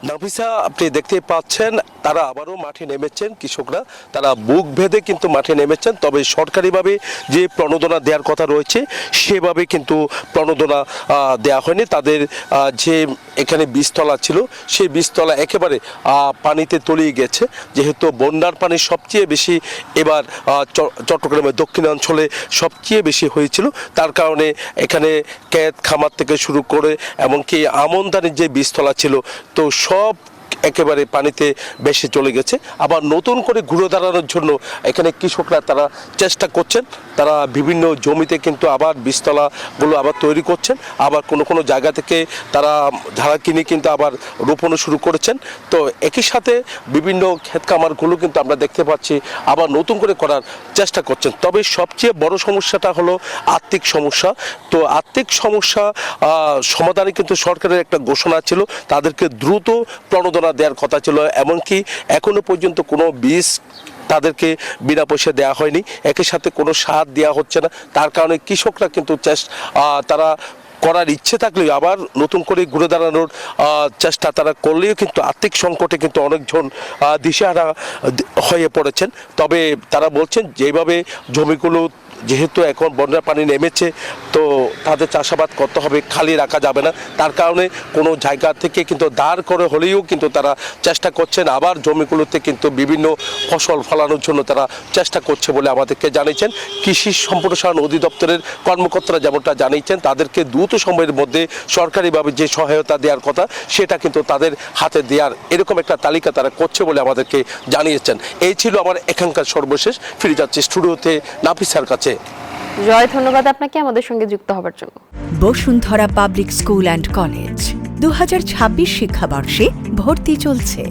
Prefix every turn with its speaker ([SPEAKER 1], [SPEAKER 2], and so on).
[SPEAKER 1] নাফিসা, আপনি দেখতে পাচ্ছেন তারা আবারও মাঠে নেমেছেন। কৃষকরা তারা বুক ভেদে কিন্তু মাঠে নেমেছেন, তবে সরকারিভাবে যে প্রণোদনা দেওয়ার কথা রয়েছে সেভাবে কিন্তু প্রণোদনা দেওয়া হয়নি। তাদের যে এখানে বীজতলা ছিল সেই বীজতলা একেবারে পানিতে তলিয়ে গেছে, যেহেতু বন্যার পানি সবচেয়ে বেশি এবার চট্টগ্রামের দক্ষিণাঞ্চলে সবচেয়ে বেশি হয়েছিল। তার কারণে এখানে ক্ষেত খামার থেকে শুরু করে এমনকি আমনদানির যে বীজতলা ছিল তো সব একেবারে পানিতে বেশি চলে গেছে। আবার নতুন করে ঘুরে দাঁড়ানোর জন্য এখানে কৃষকরা তারা চেষ্টা করছেন, তারা বিভিন্ন জমিতে কিন্তু আবার বীজতলাগুলো আবার তৈরি করছেন, আবার কোনো কোনো জায়গা থেকে তারা ধারা কিনে কিন্তু আবার রোপণও শুরু করেছেন। তো একই সাথে বিভিন্ন ক্ষেত খামারগুলো কিন্তু আমরা দেখতে পাচ্ছি আবার নতুন করে করার চেষ্টা করছেন। তবে সবচেয়ে বড় সমস্যাটা হলো আর্থিক সমস্যা। তো আর্থিক সমস্যা সমাধানে কিন্তু সরকারের একটা ঘোষণা ছিল, তাদেরকে দ্রুত প্রণোদনা দেওয়ার কথা ছিল, এমনকি এখনো পর্যন্ত কোনো বীজ তাদেরকে বিনা পয়সা দেওয়া হয়নি, একই সাথে কোনো সার দেওয়া হচ্ছে না। তার কারণে কৃষকরা কিন্তু তারা করার ইচ্ছে থাকলেও আবার নতুন করে ঘুরে দাঁড়ানোর চেষ্টা তারা করলেও কিন্তু আর্থিক সংকটে কিন্তু অনেকজন দিশেহারা হয়ে পড়েছেন। তবে তারা বলছেন যেভাবে জমিগুলো যেহেতু এখন বন্যার পানি নেমেছে তো তাদের চাষাবাদ করতে হবে, খালি রাখা যাবে না। তার কারণে কোনো জায়গা থেকে কিন্তু দাঁড় করে হলেও কিন্তু তারা চেষ্টা করছেন আবার জমিগুলোতে কিন্তু বিভিন্ন ফসল ফলানোর জন্য তারা চেষ্টা করছে বলে আমাদেরকে জানিয়েছেন। কৃষি সম্প্রসারণ অধিদপ্তরের কর্মকর্তারা যেমনটা জানিয়েছেন, তাদেরকে দ্রুত সময়ের মধ্যে সরকারিভাবে যে সহায়তা দেওয়ার কথা সেটা কিন্তু তাদের হাতে দেওয়ার এরকম একটা তালিকা তারা করছে বলে আমাদেরকে জানিয়েছেন। এই ছিল আমার এখানকার সর্বশেষ। ফিরে যাচ্ছে স্টুডিওতে নাফিসার কাছে।
[SPEAKER 2] জয়, ধন্যবাদ আপনাকে আমাদের সঙ্গে যুক্ত হবার জন্য।
[SPEAKER 3] Bashundhara public school and college 2026 শিক্ষাবর্ষে ভর্তি চলছে।